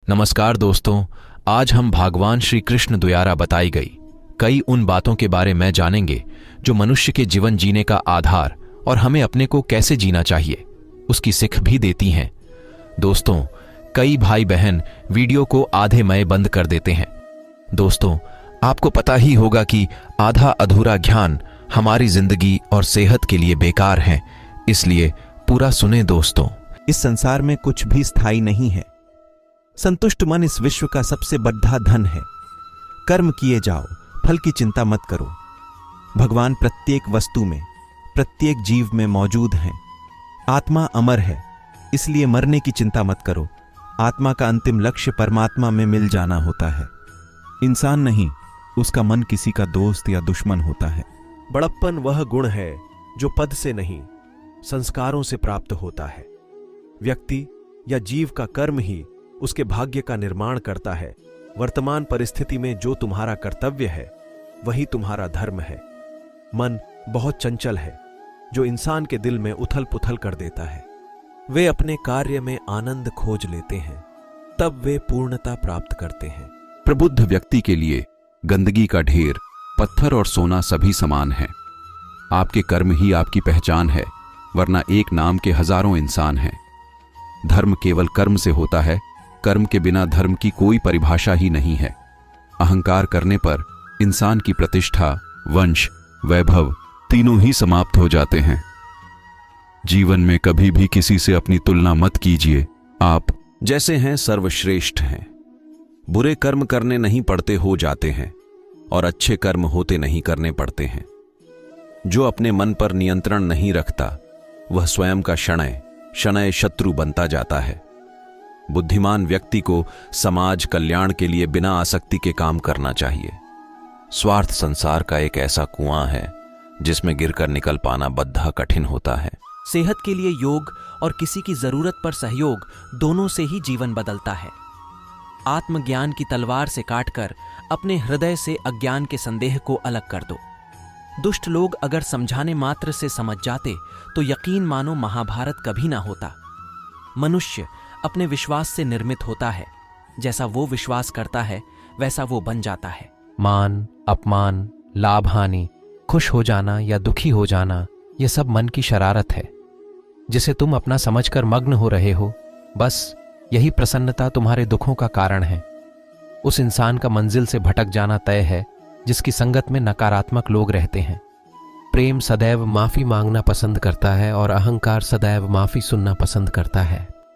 नमस्कार दोस्तों, आज हम भगवान श्री कृष्ण द्वारा बताई गई कई उन बातों के बारे में जानेंगे जो मनुष्य के जीवन जीने का आधार और हमें अपने को कैसे जीना चाहिए उसकी सीख भी देती हैं। दोस्तों, कई भाई बहन वीडियो को आधे में बंद कर देते हैं। दोस्तों, आपको पता ही होगा कि आधा अधूरा ज्ञान हमारी जिंदगी और सेहत के लिए बेकार है, इसलिए पूरा सुने दोस्तों। इस संसार में कुछ भी स्थायी नहीं है। संतुष्ट मन इस विश्व का सबसे बड़ा धन है। कर्म किए जाओ, फल की चिंता मत करो। भगवान प्रत्येक वस्तु में, प्रत्येक जीव में मौजूद हैं। आत्मा अमर है, इसलिए मरने की चिंता मत करो। आत्मा का अंतिम लक्ष्य परमात्मा में मिल जाना होता है। इंसान नहीं, उसका मन किसी का दोस्त या दुश्मन होता है। बड़प्पन वह गुण है जो पद से नहीं, संस्कारों से प्राप्त होता है। व्यक्ति या जीव का कर्म ही उसके भाग्य का निर्माण करता है। वर्तमान परिस्थिति में जो तुम्हारा कर्तव्य है वही तुम्हारा धर्म है। मन बहुत चंचल है जो इंसान के दिल में उथल पुथल कर देता है। वे अपने कार्य में आनंद खोज लेते हैं, तब वे पूर्णता प्राप्त करते हैं। प्रबुद्ध व्यक्ति के लिए गंदगी का ढेर, पत्थर और सोना सभी समान है। आपके कर्म ही आपकी पहचान है, वरना एक नाम के हजारों इंसान हैं। धर्म केवल कर्म से होता है, कर्म के बिना धर्म की कोई परिभाषा ही नहीं है। अहंकार करने पर इंसान की प्रतिष्ठा, वंश, वैभव तीनों ही समाप्त हो जाते हैं। जीवन में कभी भी किसी से अपनी तुलना मत कीजिए। आप जैसे हैं सर्वश्रेष्ठ हैं। बुरे कर्म करने नहीं पड़ते हो जाते हैं और अच्छे कर्म होते नहीं करने पड़ते हैं। जो अपने मन पर नियंत्रण नहीं रखता वह स्वयं का शनय शनय शत्रु बनता जाता है। बुद्धिमान व्यक्ति को समाज कल्याण के लिए बिना आसक्ति के काम करना चाहिए। स्वार्थ संसार का एक ऐसा कुआं है जिसमें गिरकर निकल पाना बद्धा कठिन होता है। सेहत के लिए योग और किसी की जरूरत पर सहयोग दोनों से ही जीवन बदलता है। आत्मज्ञान की तलवार से काटकर अपने हृदय से अज्ञान के संदेह को अलग कर दो। दुष्ट लोग अगर समझाने मात्र से समझ जाते तो यकीन मानो महाभारत कभी ना होता। मनुष्य अपने विश्वास से निर्मित होता है। जैसा वो विश्वास करता है वैसा वो बन जाता है। मान, अपमान, लाभ हानि, खुश हो जाना या दुखी हो जाना, यह सब मन की शरारत है जिसे तुम अपना समझकर मग्न हो रहे हो। बस यही प्रसन्नता तुम्हारे दुखों का कारण है। उस इंसान का मंजिल से भटक जाना तय है जिसकी संगत में नकारात्मक लोग रहते हैं। प्रेम सदैव माफी मांगना पसंद करता है और अहंकार सदैव माफी सुनना पसंद करता है।